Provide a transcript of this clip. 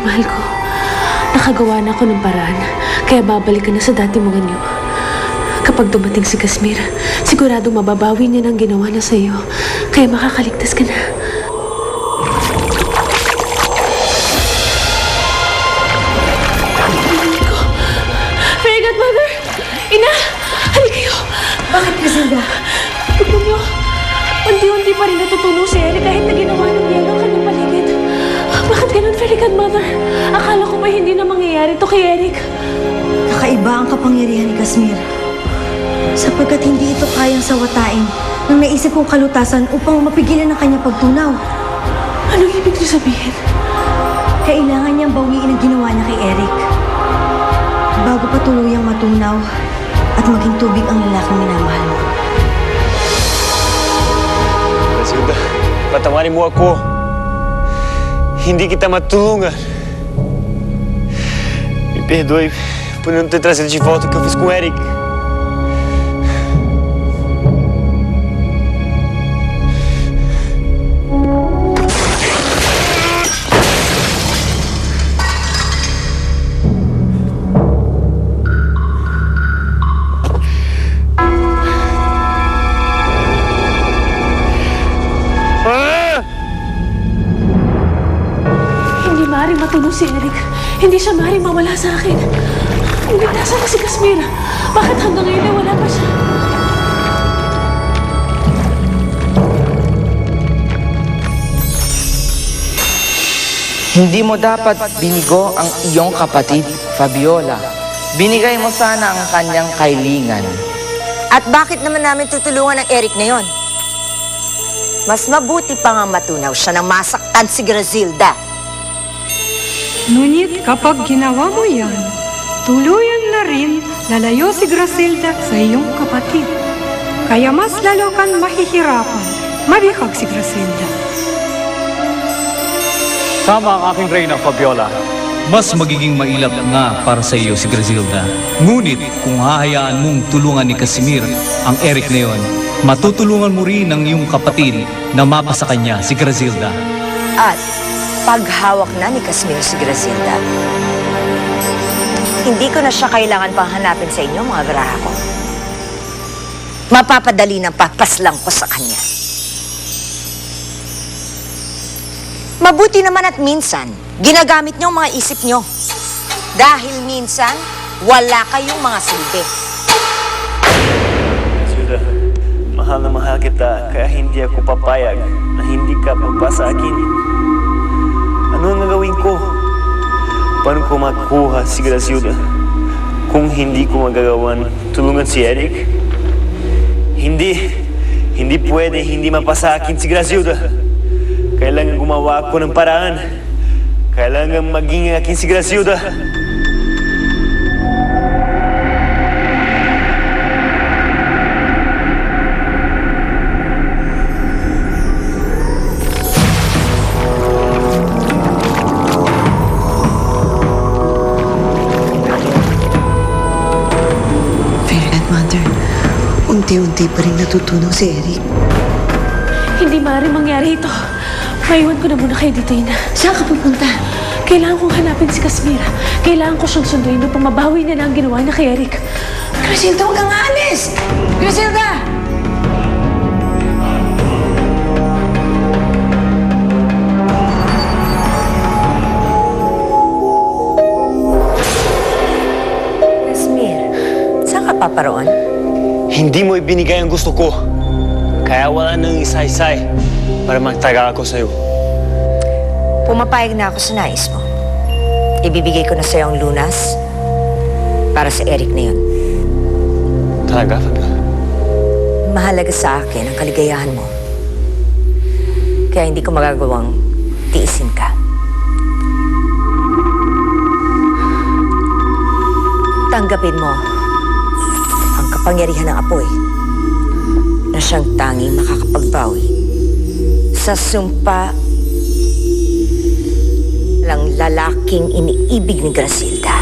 Mahal ko, nakagawa na ako ng paraan, kaya babalik ka na sa dati mong anyo. Kapag dumating si Kasmir, siguradong mababawi niya ng ginawa na sa'yo, kaya makakaligtas ka na. Fairy Godmother! Ina! Halika kayo! Bakit, Griselda? Tignan niyo, unti-unti pa rin natutunaw si Eric kahit na ginawa ng yelo ang kanyang paligid. Bakit ganun, Fairy Godmother? Akala ko ba hindi na mangyayari to kay Eric? Kakaiba ang kapangyarihan ni Kasmir. Sapagkat hindi ito kayang sawatain ng naisip kong kalutasan upang mapigilan ang kanyang pagtunaw. Anong ibig niyo sabihin? Kailangan niyang bawiin ang ginawa niya kay Eric bago pa tuluyang matunaw at maging tubig ang lalaking minamahal mo. Griselda, patawarin mo ako. Hindi kita matulungan. Me perdoe por não ter trazido de volta o que eu fiz com o Eric. Hindi maaaring matulog si Eric. Hindi siya maaaring mawala sa akin. Hindi, nasaan na si Kasmir? Bakit hanggang ngayon ay wala pa siya? Hindi mo dapat binigo ang iyong kapatid, Fabiola. Binigay mo sana ang kanyang kailingan. At bakit naman namin tutulungan ang Eric na yon? Mas mabuti pa nga matunaw siya nang masaktan si Griselda. Ngunit kapag ginawa mo yan, tuluyan na rin lalayo si Griselda sa iyong kapatid. Kaya mas lalo kang mahihirapan mabihag si Griselda. Tama ang aking reyna, Fabiola. Mas magiging mailap nga para sa iyo si Griselda. Ngunit kung hahayaan mong tulungan ni Casimir ang Eric na yon, matutulungan mo rin ang iyong kapatid na mapasa kanya si Griselda. At paghawak na ni Kasmir si Griselda, hindi ko na siya kailangan pang hanapin sa inyo, mga baraha ko. Mapapadali ng papaslang ko sa kanya. Mabuti naman at minsan, ginagamit niyo ang mga isip niyo. Dahil minsan, wala kayong mga silbi. Griselda, mahal na mahal kita, kaya hindi ako papayag na hindi ka papasa akin. Ano ang gagawin ko? Paano ko makuha si Griselda kung hindi ko magagawan tulungan si Eric? Hindi pwede hindi mapasa akin si Griselda. Kailangan gumawa ako ng paraan. Kailangan maging akin si Griselda. Fairy Godmother, unti-unti pa rin natutunaw si Eric. Hindi maaaring mangyari ito. Maiwan ko na muna kayo dito, Ina. Saan ka pupunta? Kailangan kong hanapin si Kasmir. Kailangan ko siyang sunduin upang mabawi niya na ang ginawa niya kay Eric. Griselda, huwag kang aalis! Griselda! Kasmir, saan ka paparoon? Hindi mo ibinigay ang gusto ko. Kaya wala nang isa-isay para magtagal ako sa'yo. Pumapayag na ako sa nais mo. Ibibigay ko na sa'yo ang lunas para sa Eric na yun. Talaga, Fabiola? Mahalaga sa akin ang kaligayahan mo. Kaya hindi ko magagawang tiisin ka. Tanggapin mo ang kapangyarihan ng apoy na siyang tanging makakapagbawi sa sumpa lang lalaking iniibig ni Griselda.